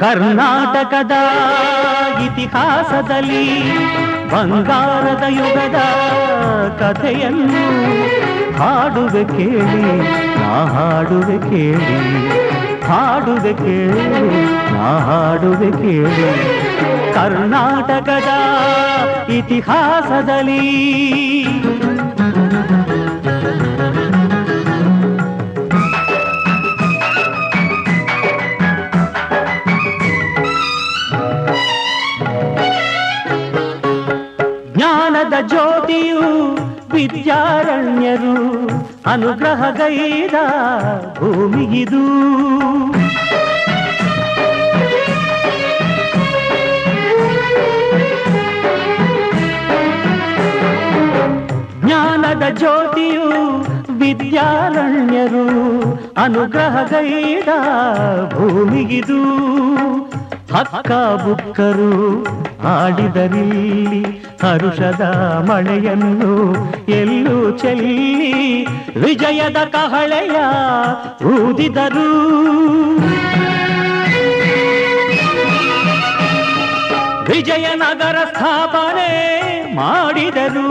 ಕರ್ನಾಟಕದ ಇತಿಹಾಸದಲ್ಲಿ ಬಂಗಾರದ ಯುಗದ ಕಥೆಯನ್ನು ಹಾಡುವೆ ಕೇಳಿ, ನಾ ಹಾಡುವೆ ಕೇಳಿ, ಹಾಡುವೆ ಕೇಳಿ, ನಾ ಹಾಡುವೆ ಕೇಳಿ. ಕರ್ನಾಟಕದ ಇತಿಹಾಸದಲ್ಲಿ ಜ್ಞಾನದ ಜ್ಯೋತಿಯು ವಿದ್ಯಾರಣ್ಯರು ಅನುಗ್ರಹಗೈದ ಭೂಮಿಗಿದು. ಜ್ಞಾನದ ಜ್ಯೋತಿಯು ವಿದ್ಯಾರಣ್ಯರು ಅನುಗ್ರಹಗೈದ ಭೂಮಿಗಿದು. ಹಕ್ಕ ಬುಕ್ಕರು ಆಡಿದರಿಲ್ಲಿ ಹರುಷದ ಮಳೆಯನ್ನು ಎಲ್ಲೂ ಚೆಲ್ಲಿ ವಿಜಯದ ಕಹಳೆಯ ಊದಿದರು. ವಿಜಯನಗರ ಸ್ಥಾಪನೆ ಮಾಡಿದರು.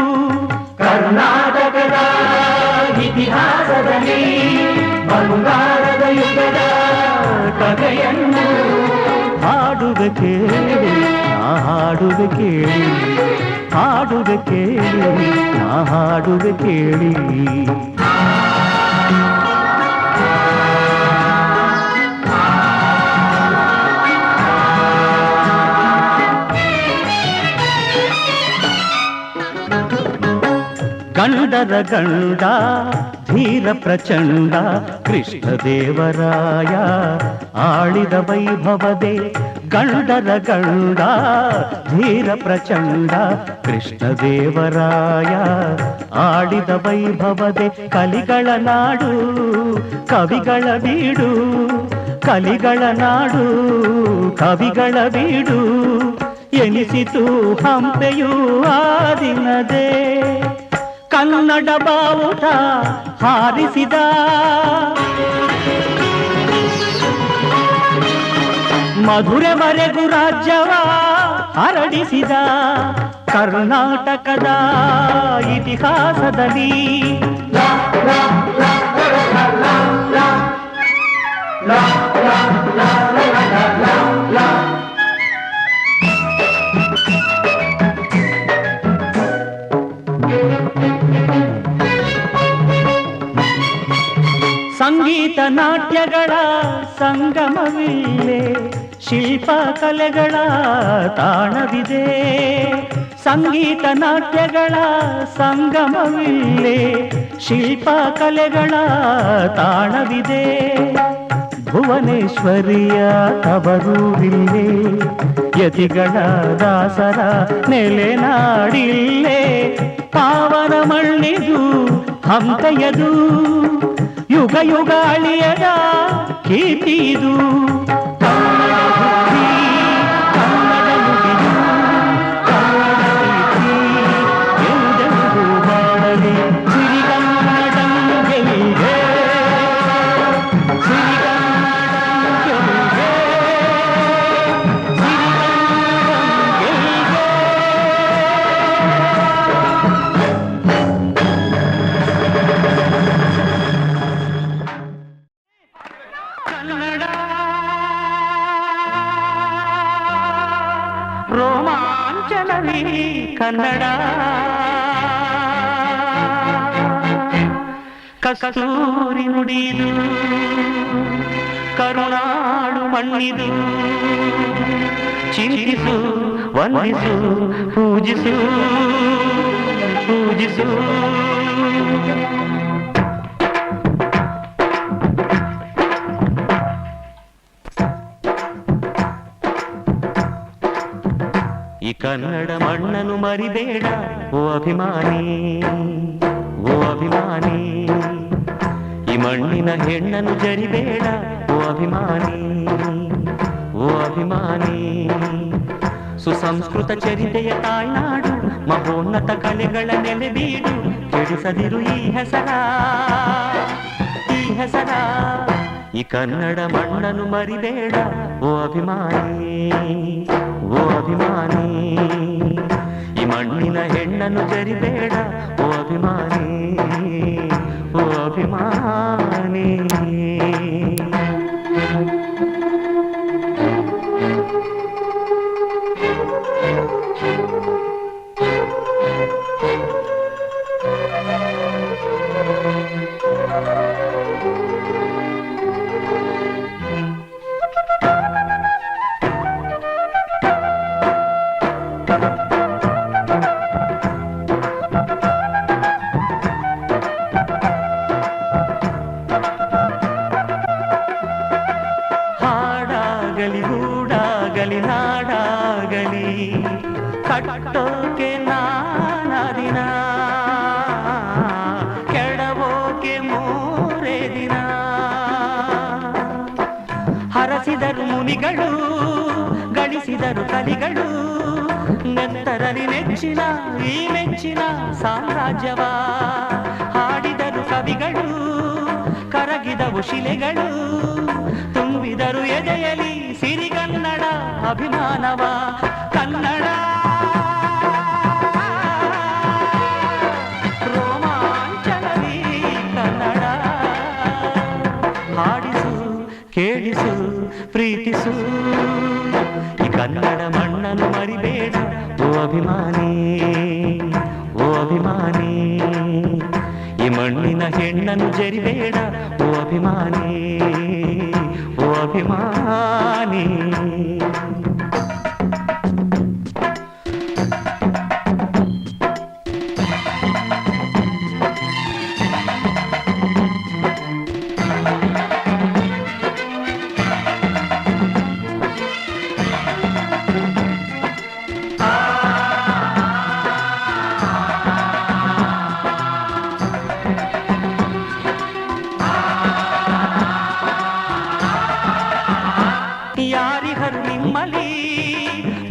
ಕರ್ನಾಟಕದ ಇತಿಹಾಸದಲ್ಲಿ ಬಂಗಾರದ ಯುಗದ ಕಥೆಯನ್ನು ಹಾಡುವೆ ಕೇಳಿ, ನಾ ಹಾಡುವೆ ಕೇಳಿ, ಹಾಡುವೆ ಕೇಳಿ, ನಾ ಹಾಡುವೆ ಕೇಳಿ. ಗಂಡರ ಗಂಡ ಧೀರ ಪ್ರಚಂಡ ಕೃಷ್ಣದೇವರಾಯ ಆಳಿದ ವೈಭವದೆ. ಗಂಡರ ಗಂಡ ಧೀರ ಪ್ರಚಂಡ ಕೃಷ್ಣದೇವರಾಯ ಆಡಿದ ವೈಭವದೆ. ಕಲಿಗಳ ನಾಡು ಕವಿಗಳ ಬೀಡು, ಕಲಿಗಳ ನಾಡು ಕವಿಗಳ ಬೀಡು ಎನಿಸಿತು ಹಂಪೆಯೂ ಆ ದಿನದೇ. ಕನ್ನಡ ಬಾವುಟ ಹಾರಿಸಿದ ಮಧುರೆವರೆಗೂ ರಾಜ್ಯವ ಹರಡಿಸಿದ. ಕರ್ನಾಟಕದ ಇತಿಹಾಸದಲ್ಲಿ ಸಂಗೀತ ನಾಟ್ಯಗಳ ಸಂಗಮವಿಲ್ಲೇ, ಶಿಲ್ಪ ಕಲೆಗಳ ತಾಣವಿದೆ. ಸಂಗೀತ ನಾಟ್ಯಗಳ ಸಂಗಮವಿಲ್ಲೇ, ಶಿಲ್ಪ ಕಲೆಗಳ ತಾಣವಿದೆ. ಭುವನೇಶ್ವರಿಯ ತವರೂರಿಲ್ಲೇ, ಯತಿಗಳ ದಾಸರ ನೆಲೆನಾಡಿಲ್ಲೇ. ಪಾವನ ಮಣ್ಣಿದು ಹಂಪೆಯದು, ಯುಗ ಯುಗ ಅಳಿಯದ ಕೀರ್ತಿದು. ರೋಮಾಂಚನವೇ ಕನ್ನಡ, ಕಸ್ತೂರಿ ನುಡಿದು ಕರುನಾಡು ಮಣ್ಣಿದು. ಚಿಂತಿಸು ವಂದಿಸು ಪೂಜಿಸು ಪೂಜಿಸು. ಈ ಕನ್ನಡ ಮಣ್ಣನ್ನು ಮರಿಬೇಡ ಓ ಅಭಿಮಾನಿ, ಓ ಅಭಿಮಾನಿ. ಈ ಮಣ್ಣಿನ ಹೆಣ್ಣನ್ನು ಜರಿಬೇಡ ಓ ಅಭಿಮಾನಿ. ಓ ಅಭಿಮಾನಿ. ಸುಸಂಸ್ಕೃತ ಚರಿತೆಯ ತಾಯ್ನಾಡು, ಮಹೋನ್ನತ ಕಲೆಗಳ ನೆಲೆಬೀಡು, ಕೆಡಿಸದಿರು ಈ ಹೆಸರ, ಈ ಹೆಸರ. ಈ ಕನ್ನಡ ಮಣ್ಣನ್ನು ಮರಿಬೇಡ ಓ ಅಭಿಮಾನಿ, ಓ ಅಭಿಮಾನಿ. ಈ ಮಣ್ಣಿನ ಹೆಣ್ಣನ್ನು ಜರಿಬೇಡ ಓ ಅಭಿಮಾನಿ, ಓ ಅಭಿಮಾನಿ. ಗೂಡಾಗಲಿ ನಾಡಾಗಲಿ ಕಟ್ಟೋಕೆ ನಾನದಿನ, ಕೆಡವೋಕೆ ಮೂರೇ ದಿನ. ಹರಸಿದರು ಮುನಿಗಳು, ಗಳಿಸಿದರು ಕಲಿಗಳು, ನೆತ್ತರಲಿ ನೆಚ್ಚಿನ ಈ ಮೆಚ್ಚಿನ ಸಾಮ್ರಾಜ್ಯವ. ಹಾಡಿದರು ಕವಿಗಳು, ಕರಗಿದವು ಶಿಲೆಗಳು, ತುಂಬಿದರು ಎದೆಯಲಿ ಸಿರಿಗನ್ನಡ ಅಭಿಮಾನವ. ಕನ್ನಡ ರೋಮಾಂಚನವೀ ಕನ್ನಡ. ಹಾಡಿಸು, ಕೇಳಿಸು, ಪ್ರೀತಿಸು, ಈ ಕನ್ನಡ ಮಣ್ಣನ್ನು ಮರಿಬೇಡ ಓ ಅಭಿಮಾನಿ, ಓ ಅಭಿಮಾನಿ. ಈ ಮಣ್ಣಿನ ಹೆಣ್ಣನ್ನು ಜರಿಬೇಡ ಓ ಅಭಿಮಾನಿ, ಓ ಅಭಿಮಾನಿ. ಯಾರಿಹರು ನಿಮ್ಮಲಿ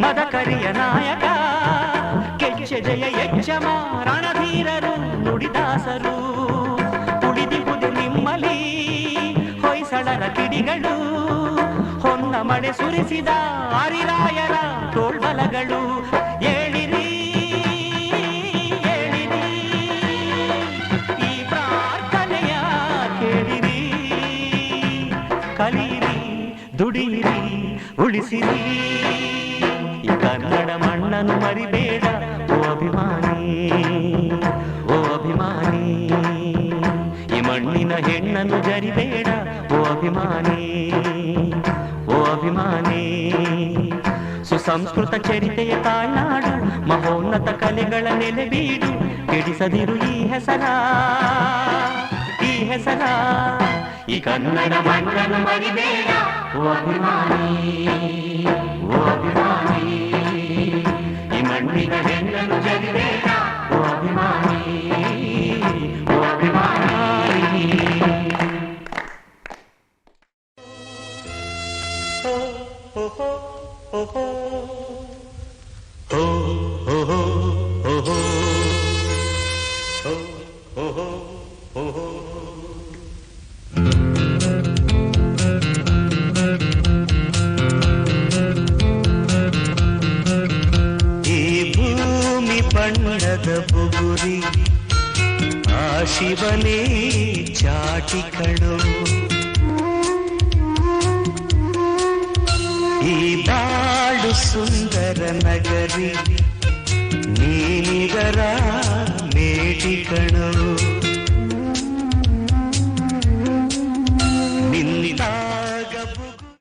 ಮದಕರಿಯ ನಾಯಕ, ಕೆಚ್ಚೆ ಜಯ ಯಜ್ಜಮ ರಣಧೀರರು ನುಡಿದಾಸರು. ಉಳಿದಿಹುದು ನಿಮ್ಮಲಿ ಹೊಯ್ಸಳರ ಕಿಡಿಗಳು, ಹೊನ್ನ ಮಳೆ ಸುರಿಸಿದ ಹರಿರಾಯರ ತೋಳ್ಬಲಗಳು. ಏಳಿರಿ ಏಳಿರಿ, ಈ ಪ್ರಾರ್ಥನೆಯ ಕೇಳಿರಿ, ಕಲಿಯಿರಿ, ದುಡಿಯಿರಿ, ಉಳಿಸಿರಿ. ಈ ಕನ್ನಡ ಮಣ್ಣನ್ನು ಮರಿಬೇಡ ಓ ಅಭಿಮಾನಿ, ಓ ಅಭಿಮಾನಿ. ಈ ಮಣ್ಣಿನ ಹೆಣ್ಣನ್ನು ಜರಿಬೇಡ ಓ ಅಭಿಮಾನಿ, ಓ ಅಭಿಮಾನಿ. ಸುಸಂಸ್ಕೃತ ಚರಿತೆಯ ತಾಯ್ನಾಡು, ಮಹೋನ್ನತ ಕಲೆಗಳ ನೆಲೆಬೀಡು, ಕೆಡಿಸದಿರು ಈ ಹೆಸರ, ಈ ಹೆಸರ. ಈ ಕನ್ನಡ ಮಣ್ಣನ್ನು ಮರಿಬೇಡ ಓ ಅಭಿಮಾನಿ, ಓ ಅಭಿಮಾನಿ. ಈ ಮಣ್ಣಿನ ಹೆಣ್ಣನ್ನು ಜರಿಬೇಡ ಓ ಅಭಿಮಾನಿ, ಓ ಅಭಿಮಾನಿ. ಓ ಓ ಓ ಓ ಓ ಓ ಓ ಬಣ್ಣದ ಬುಗುರಿ ಆ ಶಿವನೇ ಚಾಟಿ ಕಣೋ. ಈ ಬಾಳು ಸುಂದರ ನಗರಿ ನೀನಿದರ ಮೇಟಿ ಕಣೋ.